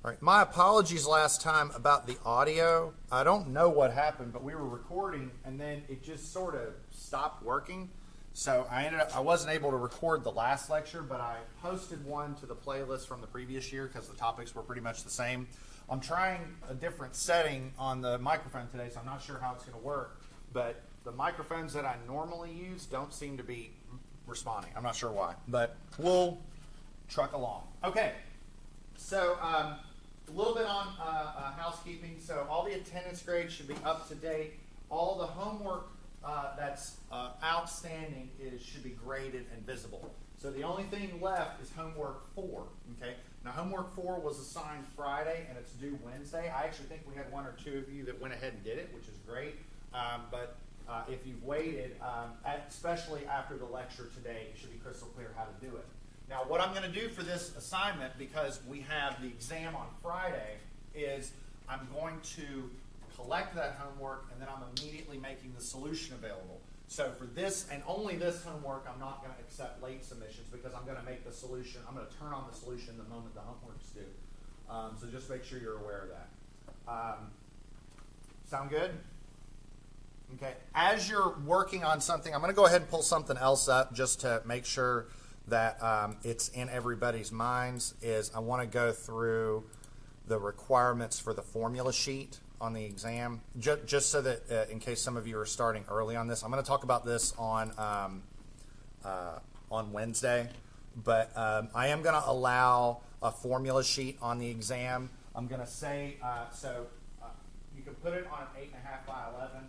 All right, my apologies last time about the audio. I don't know what happened, but we were recording and then it just sort of stopped working. So I wasn't able to record the last lecture, but I posted one to the playlist from the previous year because the topics were pretty much the same. I'm trying a different setting on the microphone today, so I'm not sure how it's going to work, but the microphones that I normally use don't seem to be responding. I'm not sure why, but we'll truck along. Okay, so a little bit on housekeeping. So all the attendance grades should be up to date. All the homework that's outstanding should be graded and visible. So the only thing left is homework 4. Okay. Now homework 4 was assigned Friday and it's due Wednesday. I actually think we had 1 or 2 of you that went ahead and did it, which is great. But if you've waited, especially after the lecture today, it should be crystal clear how to do it. Now, what I'm going to do for this assignment, because we have the exam on Friday, is I'm going to collect that homework, and then I'm immediately making the solution available. So for this, and only this homework, I'm not going to accept late submissions, because I'm going to make the solution, I'm going to turn on the solution the moment the homework's due. So just make sure you're aware of that. Sound good? Okay. As you're working on something, I'm going to go ahead and pull something else up just to make sure that it's in everybody's minds. Is I want to go through the requirements for the formula sheet on the exam, just so that in case some of you are starting early on this. I'm going to talk about this on Wednesday, but I am going to allow a formula sheet on the exam. I'm going to say, you can put it on an 8.5 by 11,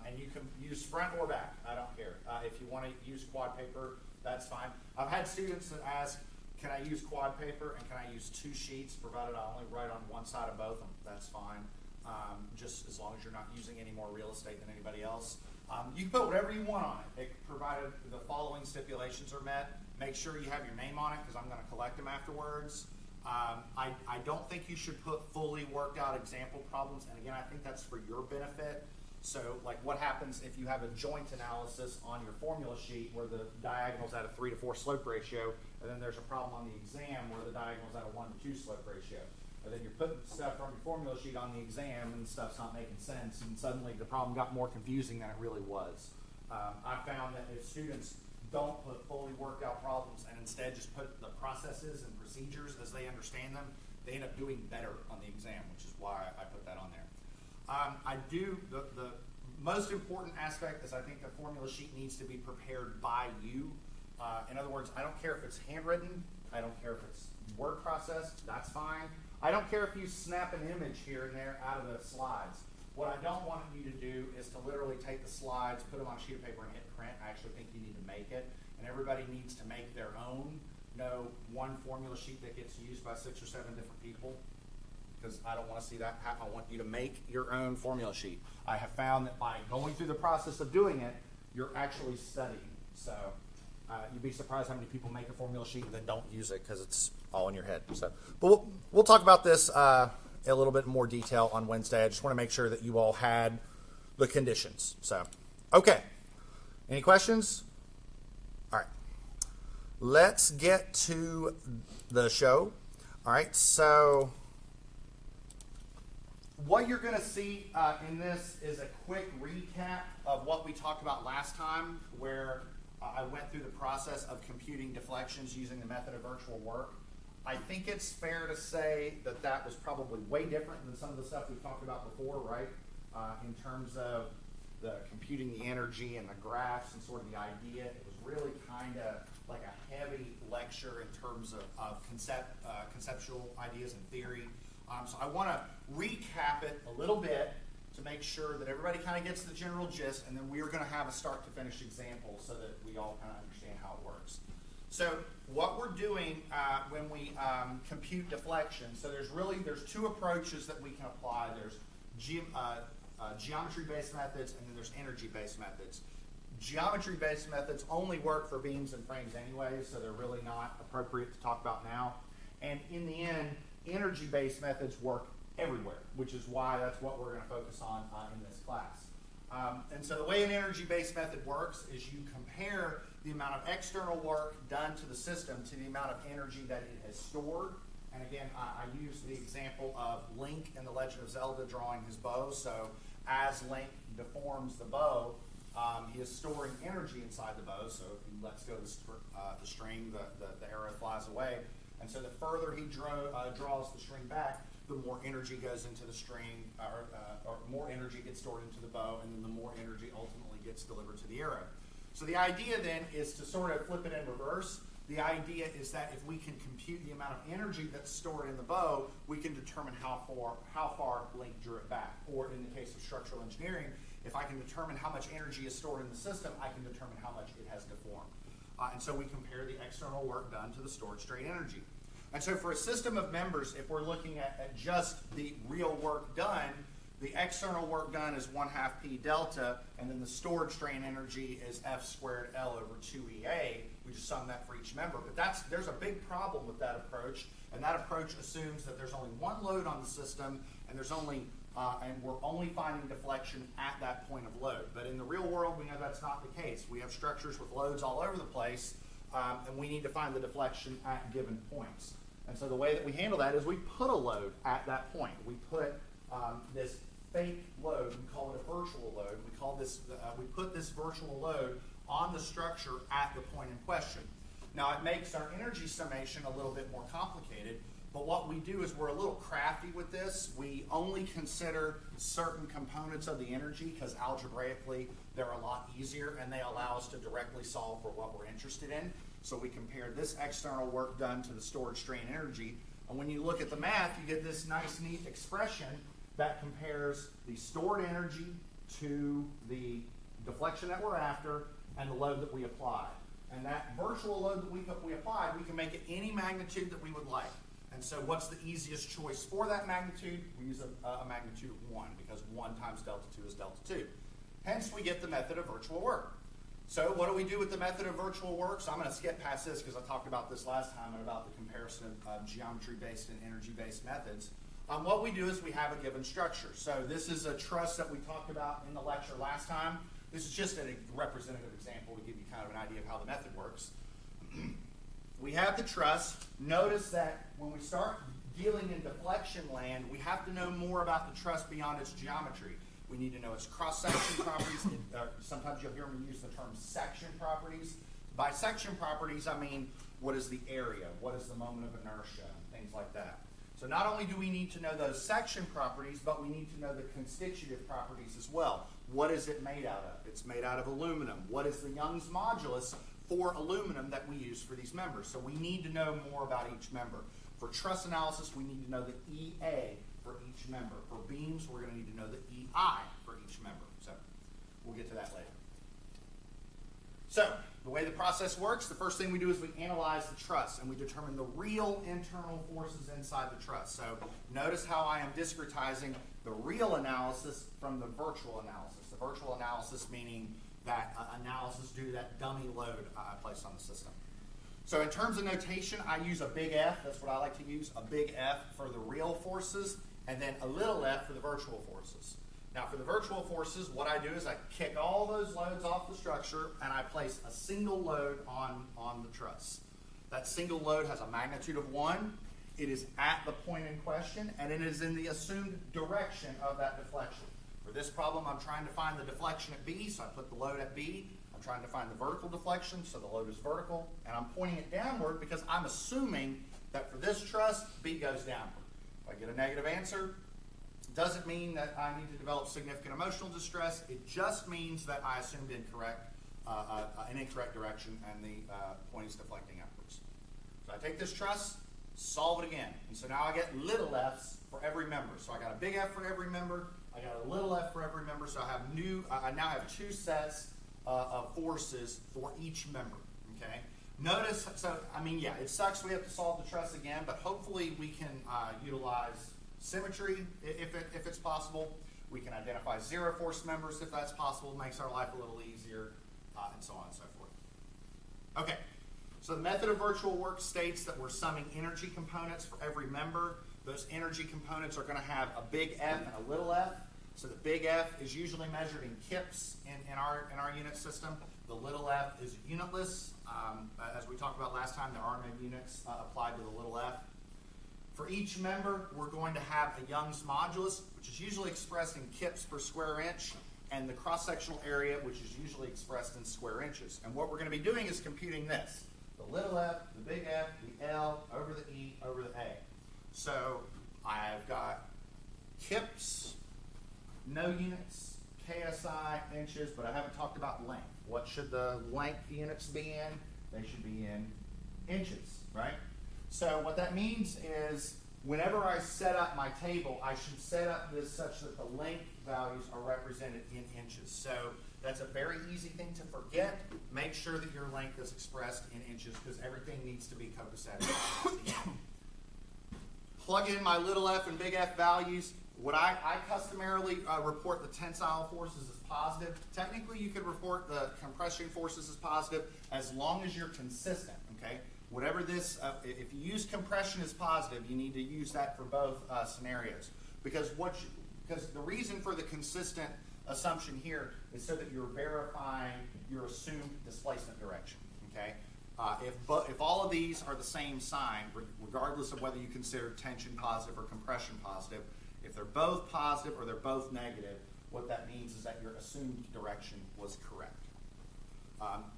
and you can use front or back. I don't care. If you want to use quad paper, that's fine. I've had students that ask, can I use quad paper and can I use 2 sheets, provided I only write on one side of both? That's fine, just as long as you're not using any more real estate than anybody else. You can put whatever you want on it, provided the following stipulations are met. Make sure you have your name on it because I'm going to collect them afterwards. I don't think you should put fully worked out example problems, and again, I think that's for your benefit. So, like, what happens if you have a joint analysis on your formula sheet where the diagonal's at a 3 to 4 slope ratio, and then there's a problem on the exam where the diagonal's at a 1 to 2 slope ratio, and then you're putting stuff from your formula sheet on the exam and stuff's not making sense, and suddenly the problem got more confusing than it really was. I found that if students don't put fully worked out problems and instead just put the processes and procedures as they understand them, they end up doing better on the exam, which is why I put that on there. The most important aspect is I think the formula sheet needs to be prepared by you. In other words, I don't care if it's handwritten, I don't care if it's word processed, that's fine. I don't care if you snap an image here and there out of the slides. What I don't want you to do is to literally take the slides, put them on a sheet of paper and hit print. I actually think you need to make it, and everybody needs to make their own. No one formula sheet that gets used by 6 or 7 different people, because I don't want to see that. I want you to make your own formula sheet. I have found that by going through the process of doing it, you're actually studying. So you'd be surprised how many people make a formula sheet and then don't use it because it's all in your head. So, but we'll talk about this a little bit more detail on Wednesday. I just want to make sure that you all had the conditions. So, okay. Any questions? All right. Let's get to the show. All right. So, what you're going to see in this is a quick recap of what we talked about last time, where I went through the process of computing deflections using the method of virtual work. I think it's fair to say that that was probably way different than some of the stuff we've talked about before, right? In terms of the computing the energy and the graphs and sort of the idea. It was really kind of like a heavy lecture in terms of conceptual ideas and theory. So I want to recap it a little bit to make sure that everybody kind of gets the general gist, and then we're going to have a start to finish example so that we all kind of understand how it works. So what we're doing when we compute deflection, so there's 2 approaches that we can apply. There's geometry-based methods, and then there's energy-based methods. Geometry-based methods only work for beams and frames anyway, so they're really not appropriate to talk about now. And in the end, energy-based methods work everywhere, which is why that's what we're going to focus on in this class. And so the way an energy-based method works is you compare the amount of external work done to the system to the amount of energy that it has stored, And again, I use the example of Link in The Legend of Zelda drawing his bow. So as Link deforms the bow, he is storing energy inside the bow. So if he lets go of the string, the arrow flies away. And so the further he draws the string back, the more energy goes into the string, or more energy gets stored into the bow, and then the more energy ultimately gets delivered to the arrow. So the idea then is to sort of flip it in reverse. The idea is that if we can compute the amount of energy that's stored in the bow, we can determine how far Link drew it back. Or in the case of structural engineering, if I can determine how much energy is stored in the system, I can determine how much it has deformed. And so we compare the external work done to the stored strain energy. And so for a system of members, if we're looking at just the real work done, the external work done is 1/2 P delta, and then the stored strain energy is F squared L over 2EA. We just sum that for each member. But there's a big problem with that approach, and that approach assumes that there's only one load on the system, and we're only finding deflection at that point of load. But in the real world, we know that's not the case. We have structures with loads all over the place, and we need to find the deflection at given points. And so the way that we handle that is we put a load at that point. We put this fake load, we call it a virtual load. We put this virtual load on the structure at the point in question. Now it makes our energy summation a little bit more complicated, but what we do is we're a little crafty with this. We only consider certain components of the energy because algebraically they're a lot easier and they allow us to directly solve for what we're interested in. So we compare this external work done to the stored strain energy, and when you look at the math, you get this nice, neat expression that compares the stored energy to the deflection that we're after and the load that we apply. And that virtual load that we applied, we can make it any magnitude that we would like. And so what's the easiest choice for that magnitude? We use a magnitude of 1, because 1 times delta 2 is delta 2. Hence, we get the method of virtual work. So what do we do with the method of virtual work? So I'm going to skip past this because I talked about this last time and about the comparison of geometry-based and energy-based methods. What we do is we have a given structure. So this is a truss that we talked about in the lecture last time. This is just a representative example to give you kind of an idea of how the method works. We have the truss. Notice that when we start dealing in deflection land, we have to know more about the truss beyond its geometry. We need to know its cross-section properties. Sometimes you'll hear me use the term section properties. By section properties, I mean what is the area, what is the moment of inertia, and things like that. So not only do we need to know those section properties, but we need to know the constitutive properties as well. What is it made out of? It's made out of aluminum. What is the Young's modulus for aluminum that we use for these members? So we need to know more about each member. For truss analysis, we need to know the EA for each member. For beams, we're going to need to know the EI for each member. So we'll get to that later. So the way the process works, the first thing we do is we analyze the truss and we determine the real internal forces inside the truss. So notice how I am discretizing the real analysis from the virtual analysis. The virtual analysis meaning that analysis due to that dummy load I placed on the system. So in terms of notation, I use a big F. That's what I like to use, a big F for the real forces, and then a little f for the virtual forces. Now for the virtual forces, what I do is I kick all those loads off the structure and I place a single load on the truss. That single load has a magnitude of 1. It is at the point in question, and it is in the assumed direction of that deflection. For this problem, I'm trying to find the deflection at B, so I put the load at B. I'm trying to find the vertical deflection, so the load is vertical, and I'm pointing it downward because I'm assuming that for this truss, B goes downward. If I get a negative answer, it doesn't mean that I need to develop significant emotional distress. It just means that I assumed an incorrect direction, and the point is deflecting upwards. So I take this truss, solve it again, and so now I get little f's for every member. So I got a big F for every member, I got a little f for every member, so I now have 2 sets of forces for each member, okay? Notice, so, I mean, yeah, it sucks we have to solve the truss again, but hopefully we can utilize symmetry if it's possible. We can identify zero force members if that's possible. It makes our life a little easier, and so on and so forth. Okay, so the method of virtual work states that we're summing energy components for every member. Those energy components are going to have a big F and a little f. So the big F is usually measured in kips in our unit system. The little f is unitless. As we talked about last time, there are no units applied to the little f. For each member, we're going to have a Young's modulus, which is usually expressed in kips per square inch, and the cross-sectional area, which is usually expressed in square inches. And what we're going to be doing is computing this: the little f, the big F, the L, over the E, over the A. So I've got kips, no units, KSI, inches, but I haven't talked about length. What should the length units be in? They should be in inches, right? So what that means is whenever I set up my table, I should set up this such that the length values are represented in inches. So that's a very easy thing to forget. Make sure that your length is expressed in inches because everything needs to be copacetic. Plug in my little f and big F values. What I customarily report the tensile forces as positive. Technically, you could report the compression forces as positive as long as you're consistent, okay? Whatever this, if you use compression as positive, you need to use that for both scenarios. Because the reason for the consistent assumption here is so that you're verifying your assumed displacement direction, okay? If all of these are the same sign, regardless of whether you consider tension positive or compression positive, if they're both positive or they're both negative, what that means is that your assumed direction was correct.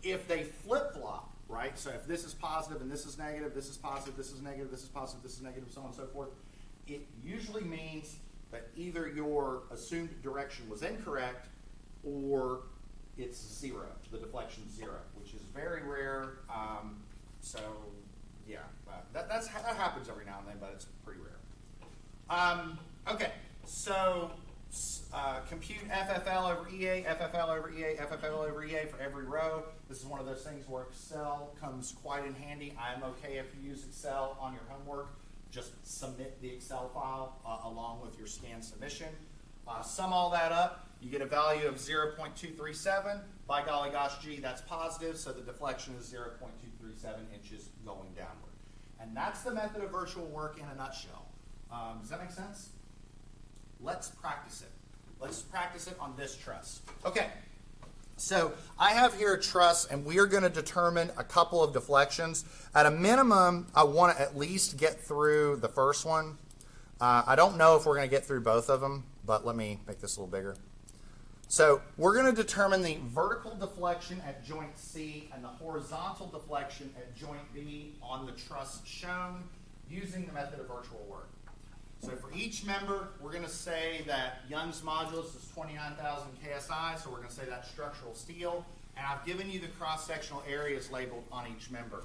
If they flip-flop, right, so if this is positive and this is negative, this is positive, this is negative, this is positive, this is negative, so on and so forth, it usually means that either your assumed direction was incorrect or it's zero, the deflection's zero, which is very rare. So, yeah, that happens every now and then, but it's pretty rare. Okay, so compute FFL over EA, FFL over EA, FFL over EA for every row. This is one of those things where Excel comes quite in handy. I am okay if you use Excel on your homework. Just submit the Excel file along with your scanned submission. Sum all that up, you get a value of 0.237. By golly gosh gee, that's positive, so the deflection is 0.237 inches going downward. And that's the method of virtual work in a nutshell. Does that make sense? Let's practice it. Let's practice it on this truss. Okay, so I have here a truss, and we are going to determine a couple of deflections. At a minimum, I want to at least get through the first one. I don't know if we're going to get through both of them, but let me make this a little bigger. So we're going to determine the vertical deflection at joint C and the horizontal deflection at joint B on the truss shown using the method of virtual work. So for each member, we're going to say that Young's modulus is 29,000 KSI, so we're going to say that's structural steel. And I've given you the cross-sectional areas labeled on each member.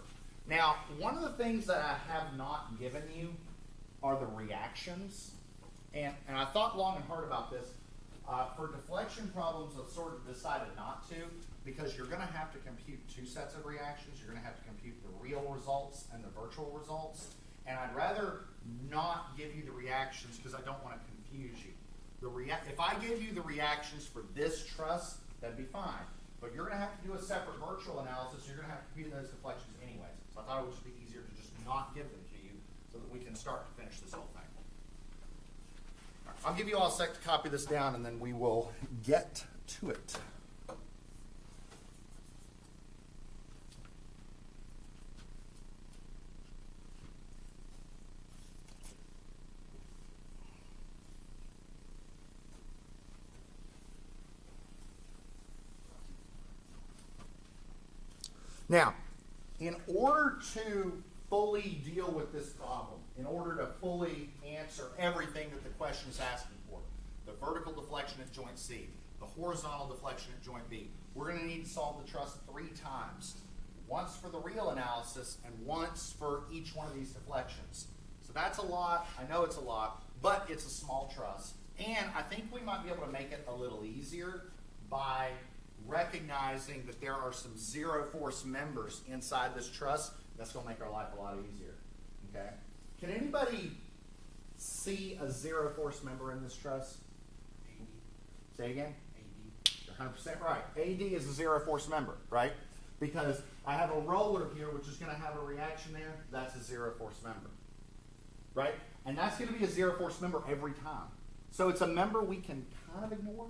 Now, one of the things that I have not given you are the reactions. And I thought long and hard about this. For deflection problems, I've sort of decided not to, because you're going to have to compute two sets of reactions. You're going to have to compute the real results and the virtual results. And I'd rather not give you the reactions because I don't want to confuse you. If I give you the reactions for this truss, that'd be fine. But you're going to have to do a separate virtual analysis. You're going to have to compute those deflections anyways. So I thought it would just be easier to just not give them to you so that we can start to finish this whole thing. Right, I'll give you all a sec to copy this down, and then we will get to it. Now, in order to fully deal with this problem, in order to fully answer everything that the question is asking for, the vertical deflection at joint C, the horizontal deflection at joint B, we're going to need to solve the truss 3 times. Once for the real analysis and once for each one of these deflections. So that's a lot. I know it's a lot, but it's a small truss. And I think we might be able to make it a little easier by recognizing that there are some zero force members inside this truss. That's going to make our life a lot easier. Okay? Can anybody see a zero force member in this truss? AD. Say again? AD. You're 100% right. AD is a zero force member, right? Because I have a roller here which is going to have a reaction there. That's a zero force member. Right? And that's going to be a zero force member every time. So it's a member we can kind of ignore.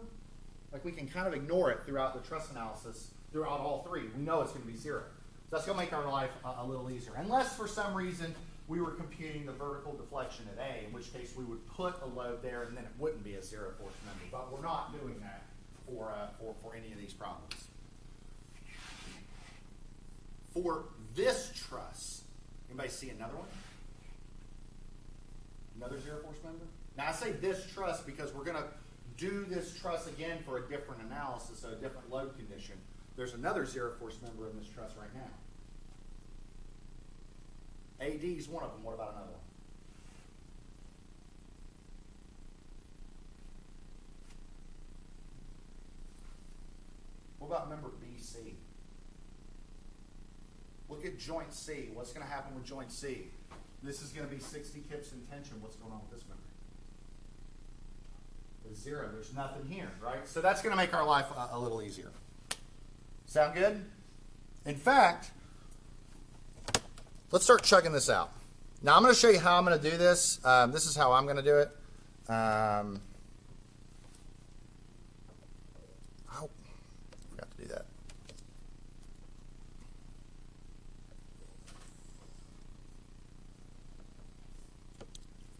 Like we can kind of ignore it throughout the truss analysis, throughout all 3. We know it's going to be 0. So that's going to make our life a little easier. Unless for some reason we were computing the vertical deflection at A, in which case we would put a load there and then it wouldn't be a zero force member. But we're not doing that for any of these problems. For this truss, anybody see another one? Another zero force member? Now I say this truss because we're going to do this truss again for a different analysis, so a different load condition. There's another zero force member in this truss right now. AD is one of them. What about another one? What about member BC? Look at joint C. What's going to happen with joint C? This is going to be 60 kips in tension. What's going on with this member? There's zero. There's nothing here, right? So that's going to make our life a little easier. Sound good? In fact, let's start chugging this out. Now I'm going to show you how I'm going to do this. This is how I'm going to do it. Oh, forgot to do that.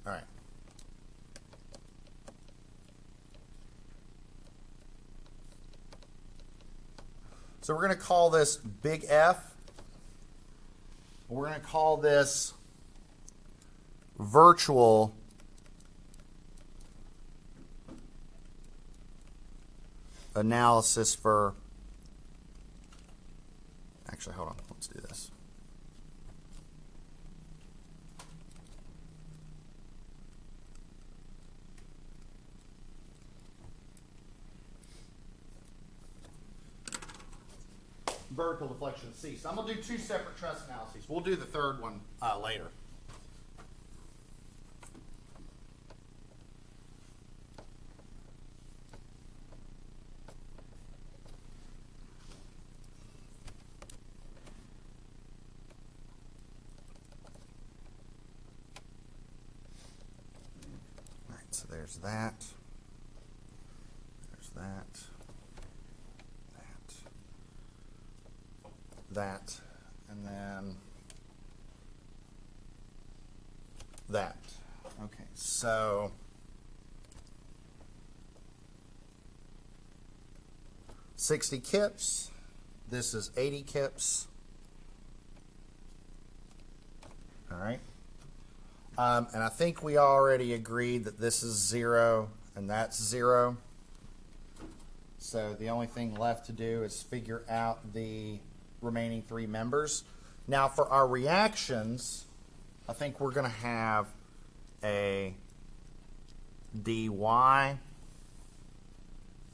All right. So we're going to call this big F. We're going to call this virtual analysis for, actually, hold on, let's do this. Vertical deflection C. So I'm going to do two separate truss analyses. We'll do the third one later. All right, so there's that. There's that. That, and then that. Okay, so $60 kips. This is 80 kips. All right. And I think we already agreed that this is 0 and that's 0. So the only thing left to do is figure out the remaining three members. Now for our reactions, I think we're going to have a dy,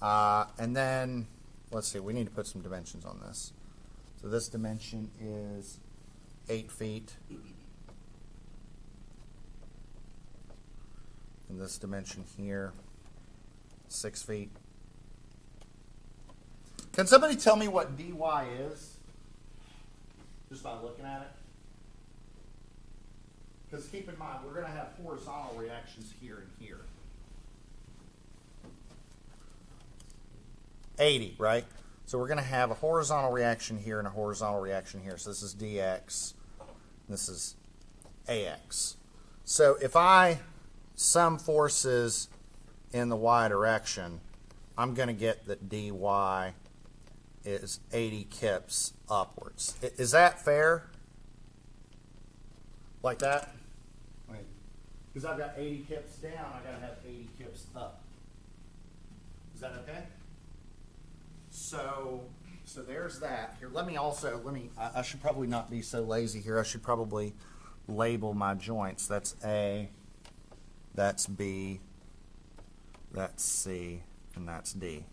and then let's see, we need to put some dimensions on this. So this dimension is 8 feet, and this dimension here 6 feet. Can somebody tell me what dy is? Just by looking at it. Because keep in mind, we're going to have horizontal reactions here and here. 80, right? So we're going to have a horizontal reaction here and a horizontal reaction here. So this is dx, and this is ax. So if I sum forces in the y direction, I'm going to get that dy is 80 kips upwards. Is that fair? Like that? Because I've got 80 kips down, I got to have 80 kips up. Is that okay? So there's that. Here, I should probably not be so lazy here. I should probably label my joints. That's A, that's B, that's C, and that's D.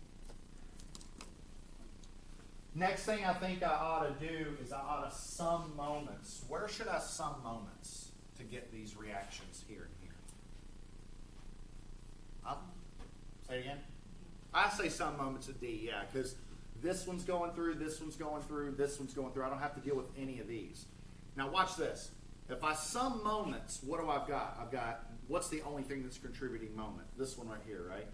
Next thing I think I ought to do is I ought to sum moments. Where should I sum moments to get these reactions here and here? Say it again? I say sum moments at D, yeah, because this one's going through, this one's going through, this one's going through. I don't have to deal with any of these. Now watch this. If I sum moments, what do I've got? I've got, what's the only thing that's contributing moment? This one right here, right?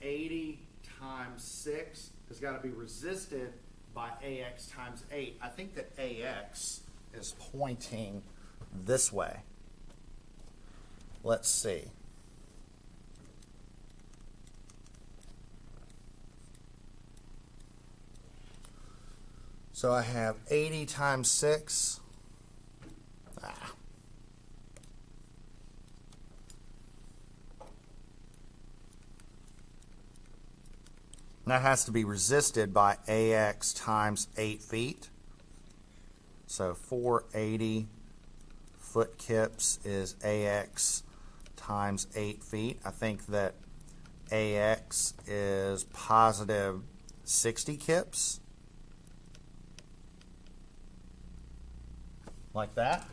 80 times 6 has got to be resisted by AX times 8. I think that AX is pointing this way. Let's see. So I have 80 times 6. That has to be resisted by AX times 8 feet. So 480 foot kips is AX times 8 feet. I think that AX is positive 60 kips. Like that.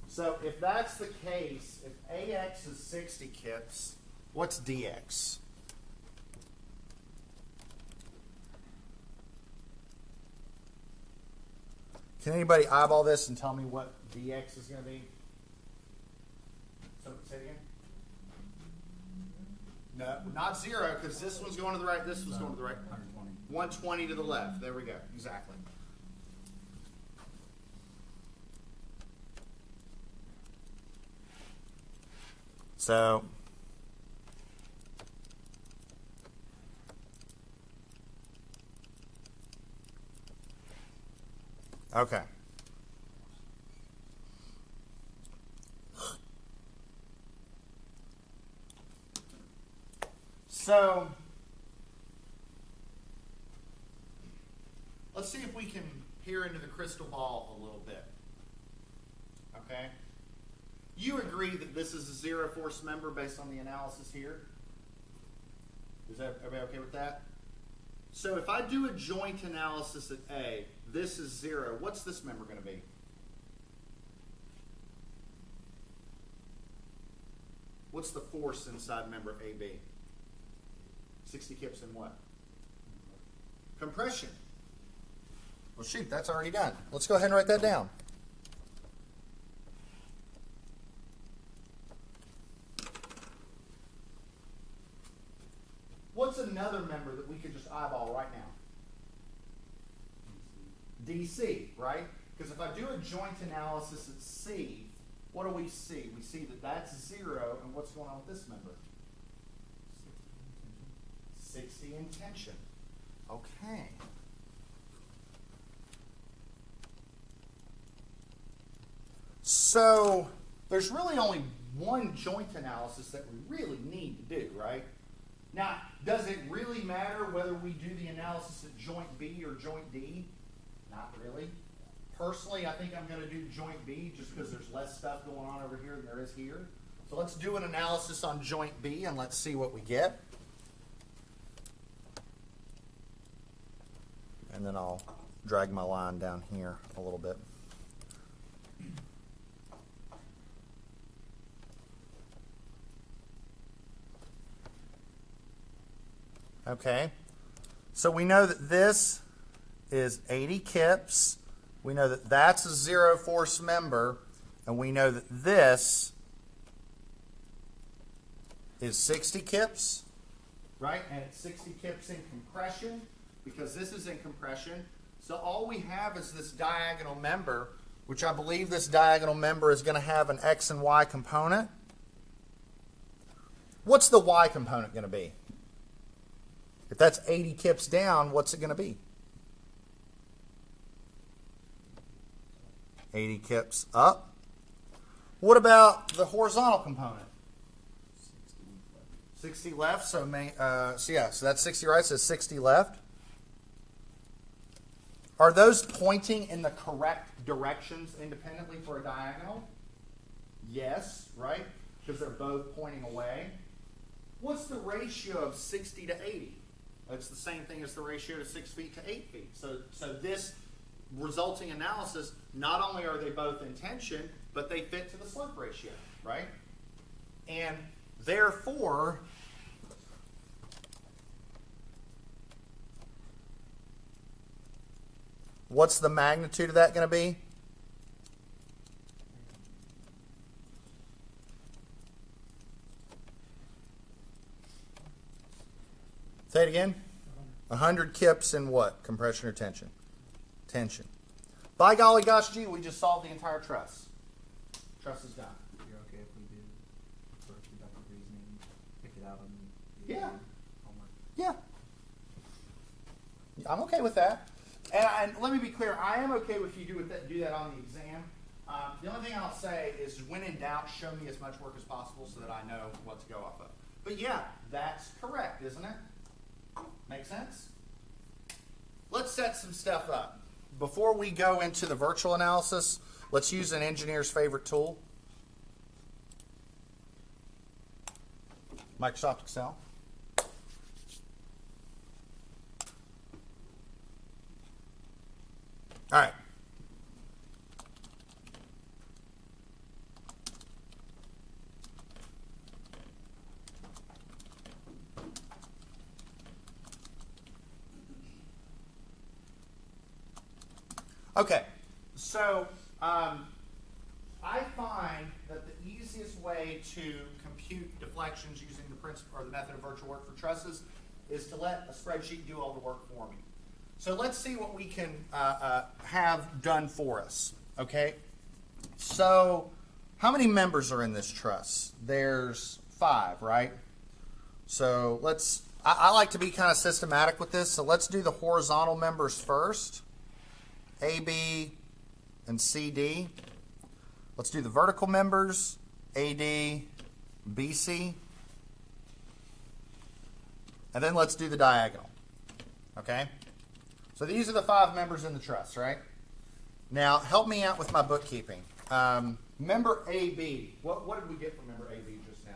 So if that's the case, if AX is 60 kips, what's DX? Can anybody eyeball this and tell me what DX is going to be? So, say it again. No, not 0, because this one's going to the right, this one's going to the right. 120. 120 to the left. There we go. Exactly. So, okay. So, let's see if we can peer into the crystal ball a little bit. Okay? You agree that this is a zero force member based on the analysis here? Is everybody okay with that? So if I do a joint analysis at A, this is 0. What's this member going to be? What's the force inside member AB? 60 kips in what? Compression. Well, shoot, that's already done. Let's go ahead and write that down. What's another member that we could just eyeball right now? DC, right? Because if I do a joint analysis at C, what do we see? We see that that's 0, and what's going on with this member? 60 in tension. Okay. So there's really only one joint analysis that we really need to do, right? Now, does it really matter whether we do the analysis at joint B or joint D? Not really. Personally, I think I'm going to do joint B just because there's less stuff going on over here than there is here. So let's do an analysis on joint B and let's see what we get. And then I'll drag my line down here a little bit. Okay, so we know that this is 80 kips. We know that that's a zero force member, and we know that this is 60 kips, right? And it's 60 kips in compression because this is in compression. So all we have is this diagonal member, which I believe this diagonal member is going to have an X and Y component. What's the Y component going to be? If that's 80 kips down, what's it going to be? 80 kips up. What about the horizontal component? 60 left. So that's 60 right, so 60 left. Are those pointing in the correct directions independently for a diagonal? Yes, right? Because they're both pointing away. What's the ratio of 60 to 80? It's the same thing as the ratio to 6 feet to 8 feet. So this resulting analysis, not only are they both in tension, but they fit to the slope ratio, right? And therefore, what's the magnitude of that going to be? Say it again. 100 kips in what? Compression or tension? Tension. By golly gosh gee, we just solved the entire truss. Truss is done. You're okay if we do for deductive reasoning, pick it out on the Yeah. homework? Yeah. I'm okay with that. And let me be clear, I am okay with you do that on the exam. The only thing I'll say is when in doubt, show me as much work as possible so that I know what to go off of. But yeah, that's correct, isn't it? Make sense? Let's set some stuff up. Before we go into the virtual analysis, let's use an engineer's favorite tool, Microsoft Excel. All right. Okay, so I find that the easiest way to compute deflections using the principle or the method of virtual work for trusses is to let a spreadsheet do all the work for me. So let's see what we can have done for us. Okay, so how many members are in this truss? There's 5, right? So I like to be kind of systematic with this. So let's do the horizontal members first. AB and CD. Let's do the vertical members, AD, BC. And then let's do the diagonal. Okay? So these are the 5 members in the truss, right? Now, help me out with my bookkeeping. Member AB, what did we get from member AB just now?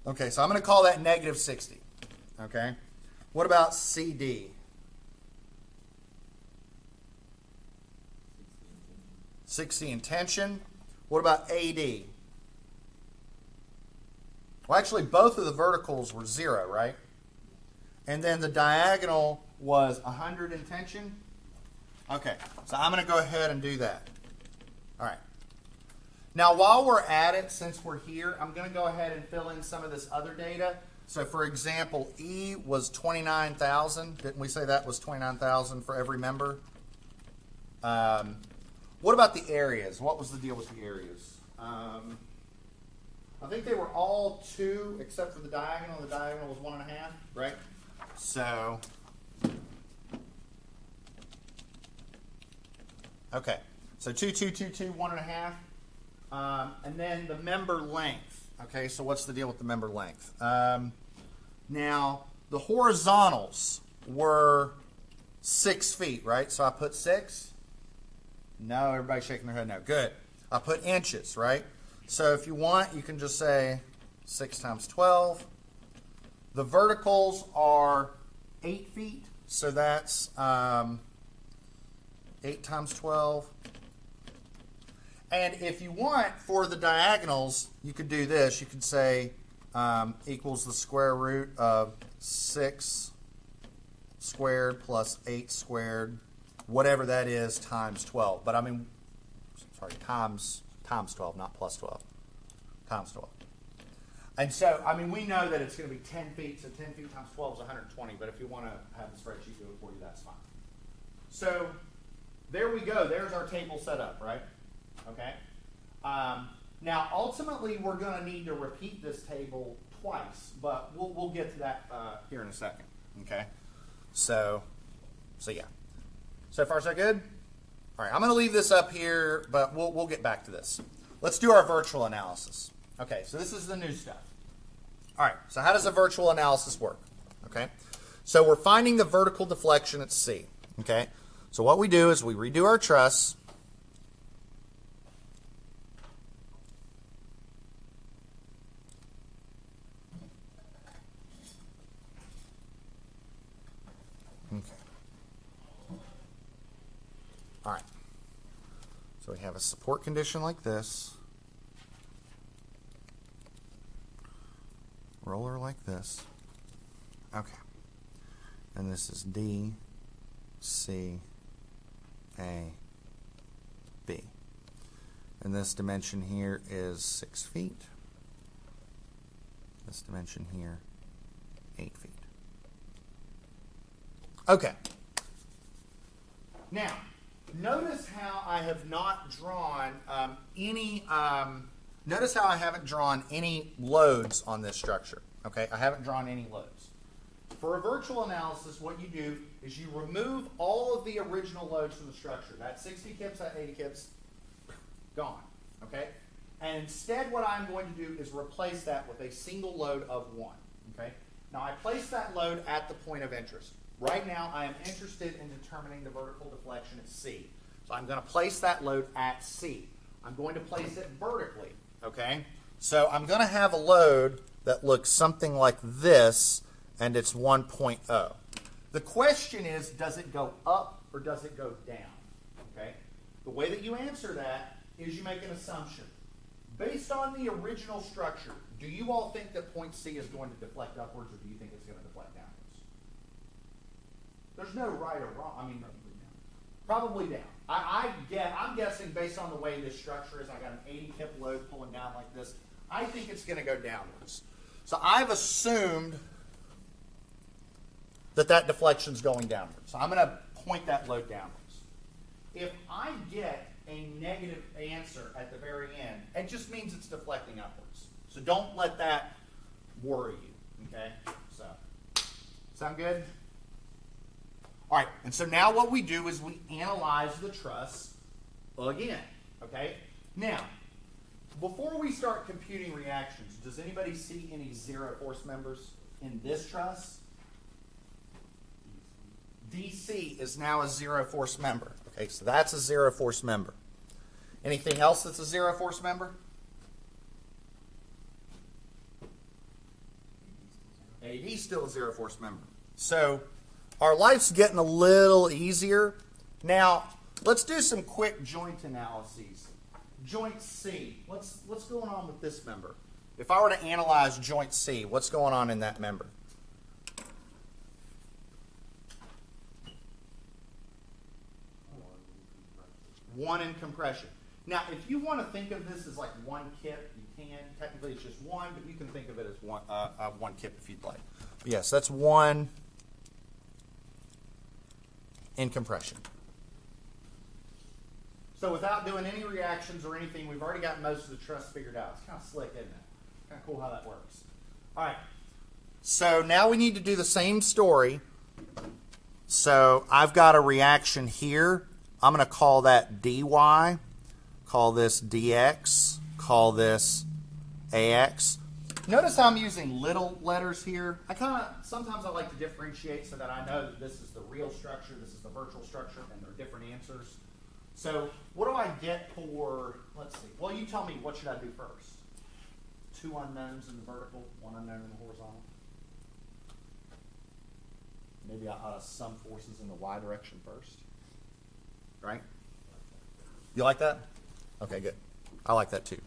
Okay, so I'm going to call that negative 60. Okay? What about CD? 60 in tension. What about AD? Well, actually, both of the verticals were 0, right? And then the diagonal was 100 in tension. Okay, so I'm going to go ahead and do that. All right. Now, while we're at it, since we're here, I'm going to go ahead and fill in some of this other data. So, for example, E was 29,000. Didn't we say that was 29,000 for every member? What about the areas? What was the deal with the areas? I think they were all 2 except for the diagonal. The diagonal was 1.5, right? So, okay. So 2, 2, 2, 2, 1.5. And then the member length. Okay, so what's the deal with the member length? Now, the horizontals were 6 feet, right? So I put 6. No, everybody's shaking their head no. Good. I put inches, right? So if you want, you can just say 6 times 12. The verticals are 8 feet, so that's 8 times 12. And if you want, for the diagonals, you could do this. You could say equals the square root of 6 squared plus 8 squared, whatever that is, times 12. But I mean, sorry, times 12, not plus 12. Times 12. And so, I mean, we know that it's going to be 10 feet, so 10 feet times 12 is 120. But if you want to have the spreadsheet do it for you, that's fine. So, there we go. There's our table set up, right? Okay. Now, ultimately, we're going to need to repeat this table twice, but we'll get to that here in a second. Okay. So yeah. So far, so good. All right. I'm going to leave this up here, but we'll get back to this. Let's do our virtual analysis. Okay. So this is the new stuff. All right. So how does a virtual analysis work? Okay. So we're finding the vertical deflection at C. Okay. So what we do is we redo our truss. All right, so we have a support condition like this, roller like this, okay, and this is D, C, A, B, and this dimension here is 6 feet, this dimension here, 8 feet. Okay. Now, notice how I have not drawn notice how I haven't drawn any loads on this structure. Okay, I haven't drawn any loads. For a virtual analysis, what you do is you remove all of the original loads from the structure. That 60 kips, that 80 kips, gone. Okay? And instead what I'm going to do is replace that with a single load of 1. Okay? Now I place that load at the point of interest. Right now I am interested in determining the vertical deflection at C. So I'm going to place that load at C. I'm going to place it vertically. Okay? So I'm going to have a load that looks something like this, and it's 1.0. The question is, does it go up or does it go down? Okay? The way that you answer that is you make an assumption. Based on the original structure, do you all think that point C is going to deflect upwards, or do you think it's going to deflect downwards? There's no right or wrong. I mean, probably down. I'm guessing based on the way this structure is, I got an 80 kip load pulling down like this, I think it's going to go downwards. So I've assumed that deflection is going downwards. So I'm going to point that load downwards. If I get a negative answer at the very end, it just means it's deflecting upwards. So don't let that worry you. Okay? So, sound good? All right, and so now what we do is we analyze the truss again. Okay? Now, before we start computing reactions, does anybody see any zero force members in this truss? DC is now a zero force member. Okay, so that's a zero force member. Anything else that's a zero force member? AD still a zero force member. So our life's getting a little easier. Now, let's do some quick joint analyses. Joint C, what's going on with this member? If I were to analyze joint C, what's going on in that member? One in compression. Now, if you want to think of this as like one kip, you can. Technically, it's just one, but you can think of it as one kip if you'd like. But yes, that's one in compression. So without doing any reactions or anything, we've already got most of the truss figured out. It's kind of slick, isn't it? Kind of cool how that works. All right. So now we need to do the same story. So I've got a reaction here. I'm going to call that dy, call this dx, call this ax. Notice how I'm using little letters here. Sometimes I like to differentiate so that I know that this is the real structure, this is the virtual structure, and they're different answers. So what do I get for, let's see, well, you tell me, what should I do first? 2 unknowns in the vertical, 1 unknown in the horizontal. Maybe I ought to sum forces in the y direction first. Right? You like that? Okay, good. I like that too.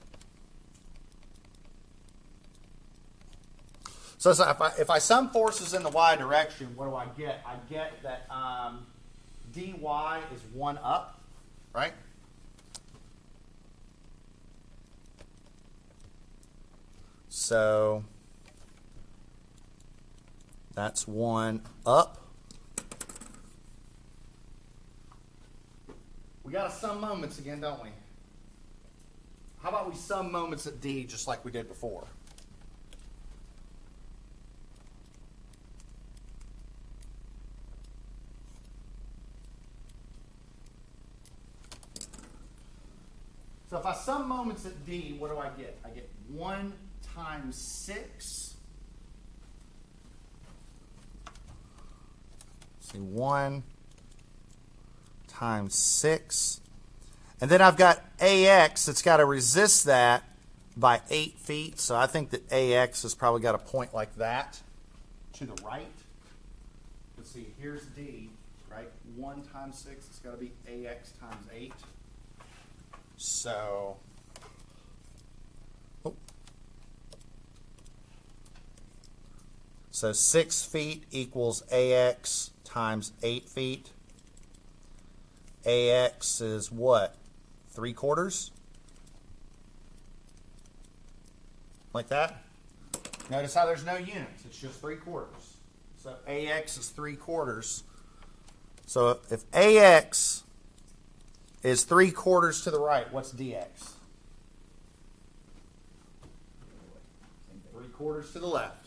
So if I sum forces in the y direction, what do I get? I get that dy is 1 up, right? So that's 1 up. We got to sum moments again, don't we? How about we sum moments at D just like we did before? So if I sum moments at D, what do I get? I get 1 times 6. See, 1 times 6. And then I've got AX that's got to resist that by 8 feet. So I think that AX has probably got a point like that to the right. Let's see, here's D, right? 1 times 6, it's got to be AX times 8. So, so 6 feet equals AX times 8 feet. AX is what? 3/4? Like that? Notice how there's no units. It's just 3/4. So AX is 3/4. So if AX is 3/4 to the right, what's DX? 3/4 to the left.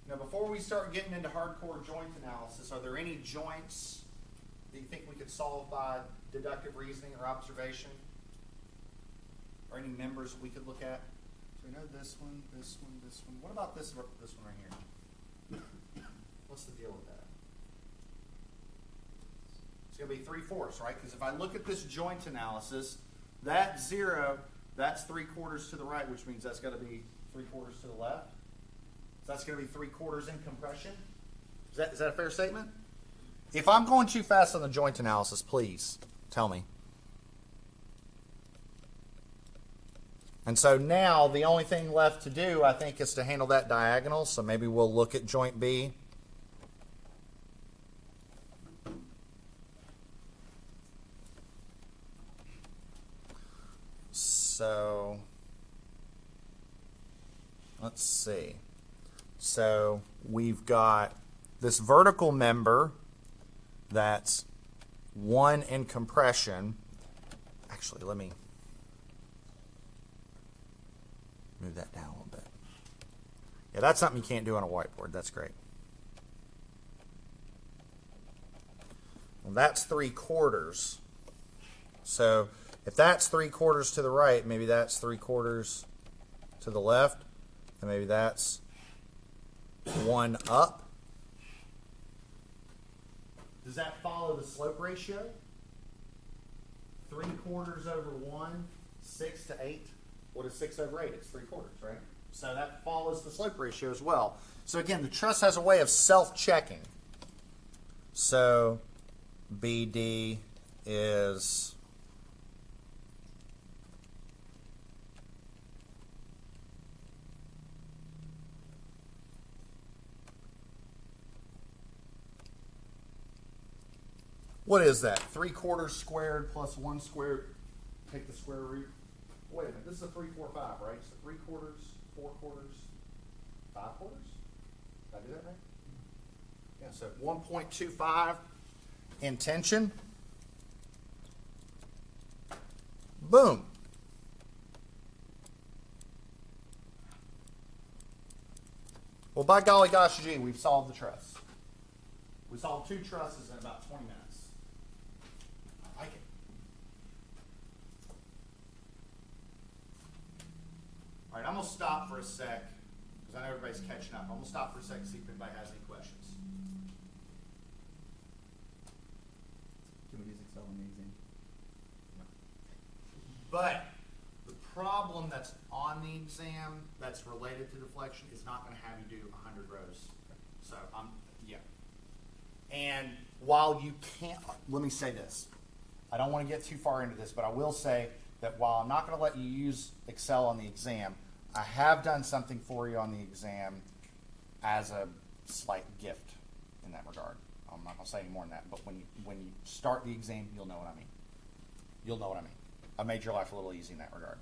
Now, before we start getting into hardcore joint analysis, are there any joints that you think we could solve by deductive reasoning or observation? Or any members that we could look at? So we know this one, this one, this one. What about this one right here? What's the deal with that? It's going to be 3/4, right? Because if I look at this joint analysis, that 0, that's 3/4 to the right, which means that's got to be 3/4 to the left. So that's going to be 3/4 in compression. Is that a fair statement? If I'm going too fast on the joint analysis, please tell me. And so now the only thing left to do, I think, is to handle that diagonal. So maybe we'll look at joint B. So let's see. So we've got this vertical member that's 1 in compression. Actually, let me move that down a little bit. Yeah, that's something you can't do on a whiteboard. That's great. Well, that's 3/4. So if that's 3/4 to the right, maybe that's 3/4 to the left, and maybe that's 1 up. Does that follow the slope ratio? 3/4 over 1, 6 to 8. What is 6 over 8? It's 3/4, right? So that follows the slope ratio as well. So again, the truss has a way of self-checking. So BD is what is that? 3/4 squared plus 1 squared. Take the square root. Wait a minute. This is a 3/4/5, right? So 3/4, 4/4, 5/4. Did I do that right? Yeah. So 1.25 in tension. Boom. Well, by golly gosh gee, we've solved the truss. We solved 2 trusses in about 20 minutes. I like it. All right, I'm going to stop for a sec, because I know everybody's catching up. I'm going to stop for a sec and see if anybody has any questions. Can we use Excel in the exam? But the problem that's on the exam that's related to deflection is not going to have you do 100 rows. So, yeah. And while you can't, let me say this. I don't want to get too far into this, but I will say that while I'm not going to let you use Excel on the exam, I have done something for you on the exam as a slight gift in that regard. I'm not going to say any more than that, but when you start the exam, you'll know what I mean. You'll know what I mean. I made your life a little easy in that regard.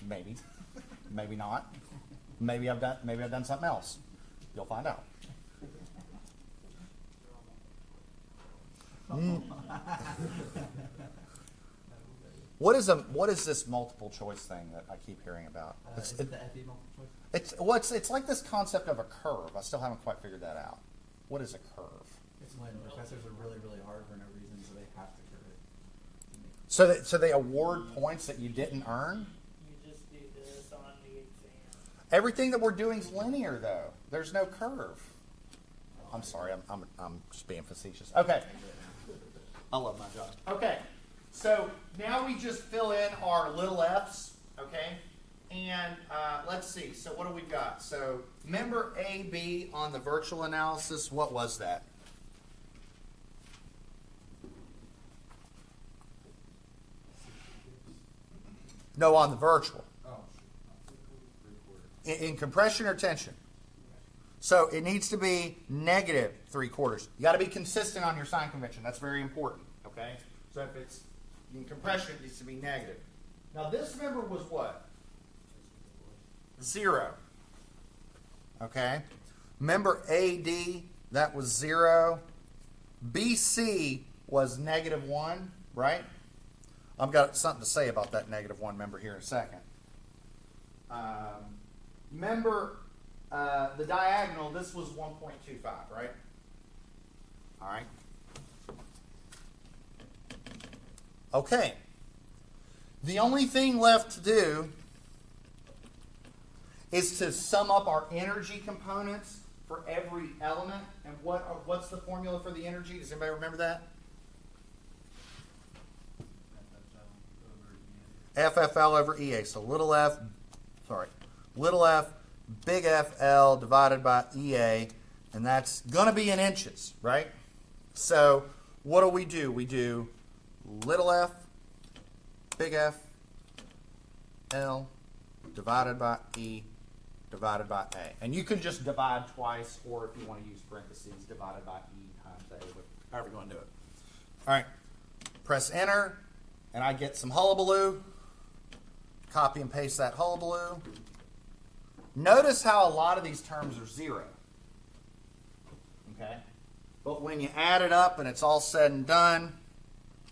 Maybe. Maybe not. Maybe I've done something else. You'll find out. What is this multiple choice thing that I keep hearing about? Is it the FE multiple choice? It's like this concept of a curve. I still haven't quite figured that out. What is a curve? It's when professors are really, really hard for no reason, so they have to curve it. So they award points that you didn't earn? You just do this on the exam. Everything that we're doing is linear, though. There's no curve. I'm sorry. I'm just being facetious. Okay. I love my job. Okay. So now we just fill in our little f's, okay? And let's see. So what do we got? So member AB on the virtual analysis, what was that? No, on the virtual. Oh, shoot. In compression or tension. So it needs to be negative 3/4. You got to be consistent on your sign convention. That's very important. Okay. So if it's in compression, it needs to be negative. Now this member was what? 0. Okay. Member AD, that was 0. BC was -1, right? I've got something to say about that -1 member here in a second. Member, the diagonal, this was 1.25, right? All right. Okay. The only thing left to do is to sum up our energy components for every element. And what's the formula for the energy? Does anybody remember that? FFL over EA. So little f, big FL divided by EA. And that's going to be in inches, right? So what do? We do little f, big F, L, divided by E, divided by A. And you can just divide twice, or if you want to use parentheses, divided by E times A, however you want to do it. All right, press enter, and I get some hullabaloo. Copy and paste that hullabaloo. Notice how a lot of these terms are 0. Okay? But when you add it up and it's all said and done,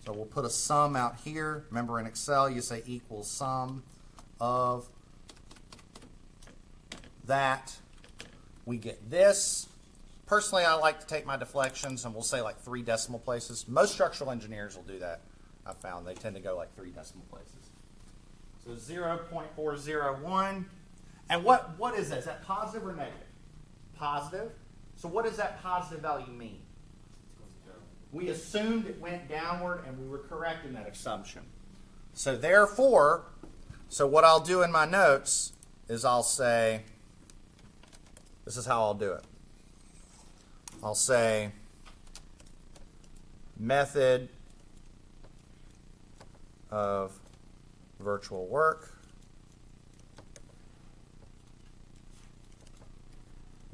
so we'll put a sum out here. Remember in Excel you say equals sum of that. We get this. Personally, I like to take my deflections and we'll say like 3 decimal places. Most structural engineers will do that. I've found they tend to go like 3 decimal places. So 0.401. And what is that? Is that positive or negative? Positive. So what does that positive value mean? We assumed it went downward and we were correct in that assumption. So therefore, what I'll do in my notes is I'll say, this is how I'll do it. I'll say method of virtual work,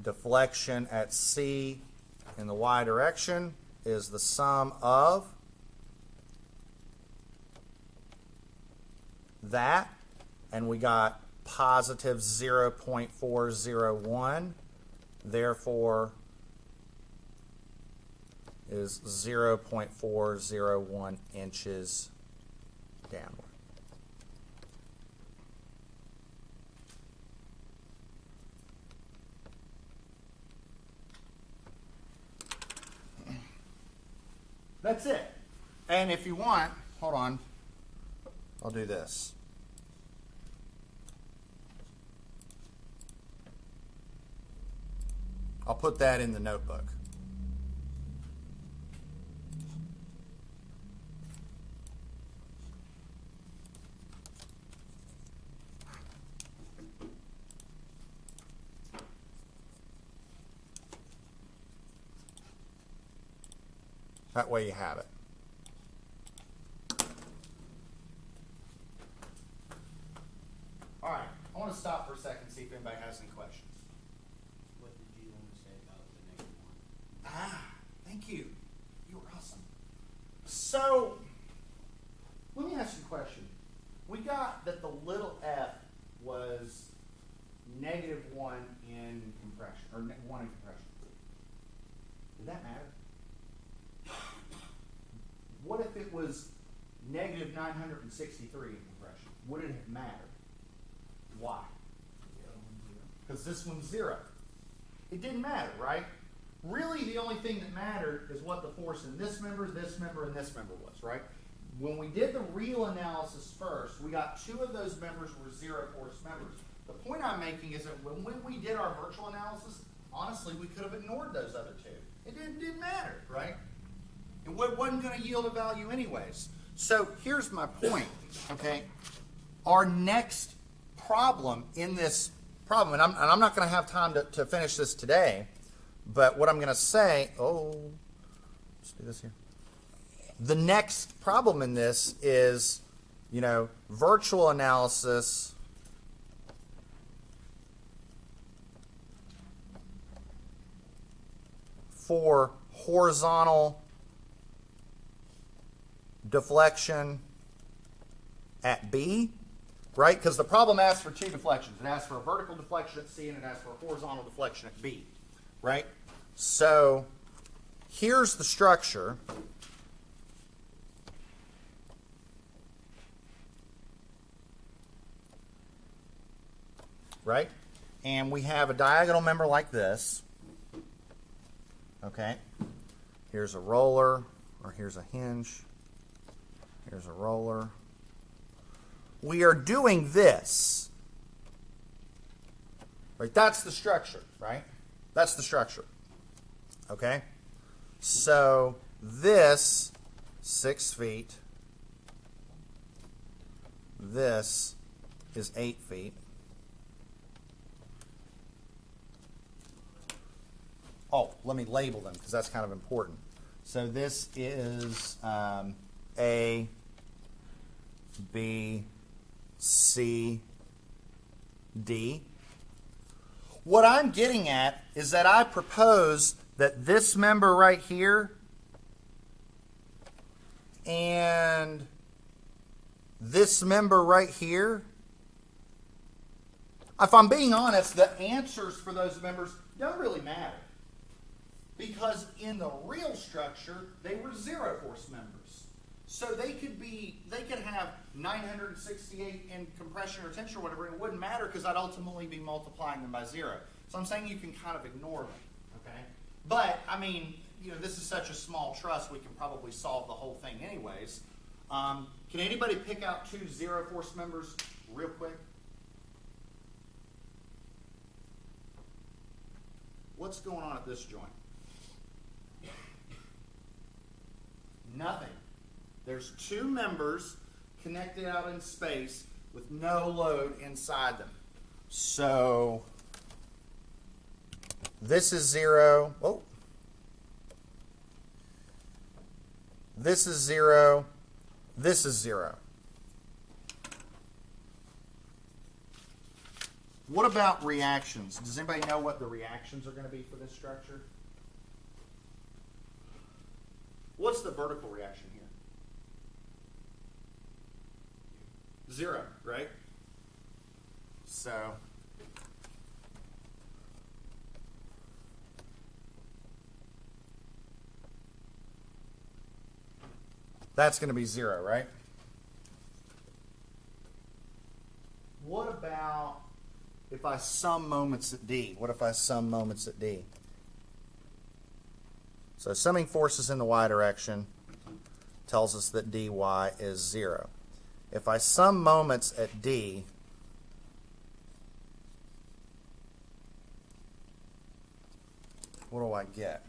deflection at C in the y direction is the sum of that, and we got positive 0.401, therefore is 0.401 inches downward. That's it. And if you want, hold on, I'll do this. I'll put that in the notebook. That way you have it. All right, I want to stop for a second, see if anybody has any questions. What did you want to say about the -1? Thank you. You were awesome. So, let me ask you a question. We got that the little f was -1 in compression, or 1 in compression. Did that matter? What if it was -963 in compression? Would it have mattered? Why? Because this one's 0. It didn't matter, right? Really, the only thing that mattered is what the force in this member, and this member was, right? When we did the real analysis first, we got 2 of those members were 0 force members. The point I'm making is that when we did our virtual analysis, honestly, we could have ignored those other 2. It didn't matter, right? It wasn't going to yield a value anyways. So here's my point, okay? Our next problem in this problem, and I'm not going to have time to finish this today, but what I'm going to say, let's do this here. The next problem in this is virtual analysis for horizontal deflection at B, right? Because the problem asks for two deflections. It asks for a vertical deflection at C and it asks for a horizontal deflection at B, right? So here's the structure. Right? And we have a diagonal member like this. Okay? Here's a roller, or here's a hinge. Here's a roller. We are doing this. Right? That's the structure, right? That's the structure. Okay? So this 6 feet. This is 8 feet. Oh, let me label them because that's kind of important. So this is A, B, C, D. What I'm getting at is that I propose that this member right here and this member right here, if I'm being honest, the answers for those members don't really matter. Because in the real structure, they were zero force members. So they could have 968 in compression or tension or whatever, and it wouldn't matter because I'd ultimately be multiplying them by zero. So I'm saying you can kind of ignore them, okay? But, I mean, this is such a small truss, we can probably solve the whole thing anyways. Can anybody pick out two zero force members real quick? What's going on at this joint? Nothing. There's two members connected out in space with no load inside them. So this is 0. Oh. This is 0. This is 0. What about reactions? Does anybody know what the reactions are going to be for this structure? What's the vertical reaction here? 0, right? So that's going to be 0, right? What about if I sum moments at D? What if I sum moments at D? So summing forces in the y direction tells us that dy is 0. If I sum moments at D, what do I get?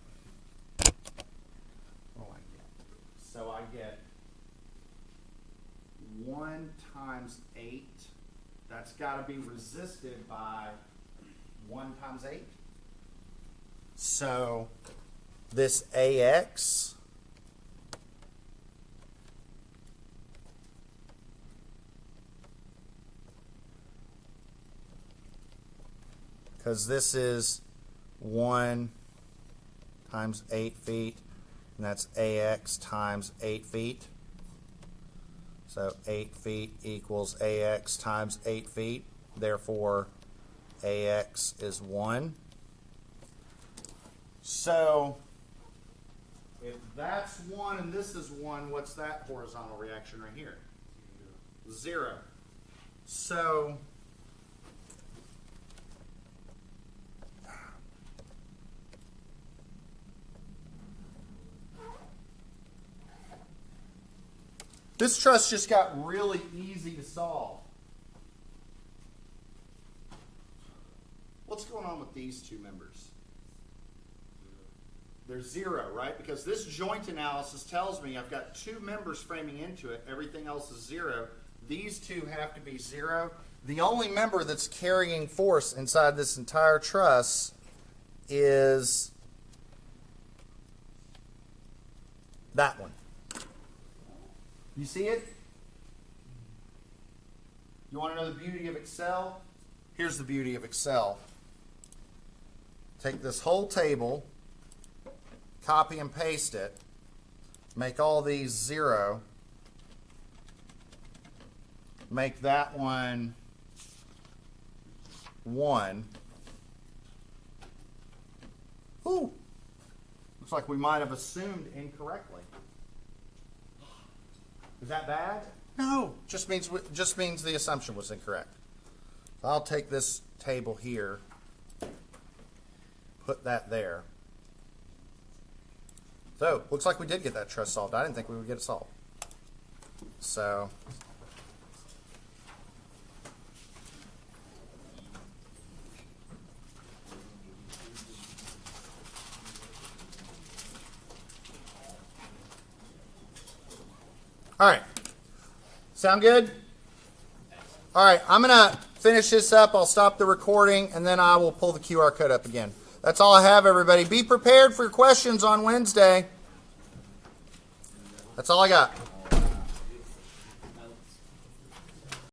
What do I get? So I get 1 times 8. That's got to be resisted by 1 times 8. So this AX because this is 1 times 8 feet, and that's AX times 8 feet. So 8 feet equals AX times 8 feet. Therefore, AX is 1. So if that's 1 and this is 1, what's that horizontal reaction right here? 0. So this truss just got really easy to solve. What's going on with these two members? They're 0, right? Because this joint analysis tells me I've got two members framing into it. Everything else is 0. These two have to be 0. The only member that's carrying force inside this entire truss is that one. You see it? You want to know the beauty of Excel? Here's the beauty of Excel. Take this whole table, copy and paste it, make all these 0, make that one 1. Ooh, looks like we might have assumed incorrectly. Is that bad? No, just means the assumption was incorrect. So I'll take this table here, put that there. So, looks like we did get that truss solved. I didn't think we would get it solved. So, all right. Sound good? All right, I'm going to finish this up. I'll stop the recording, and then I will pull the QR code up again. That's all I have, everybody. Be prepared for your questions on Wednesday. That's all I got.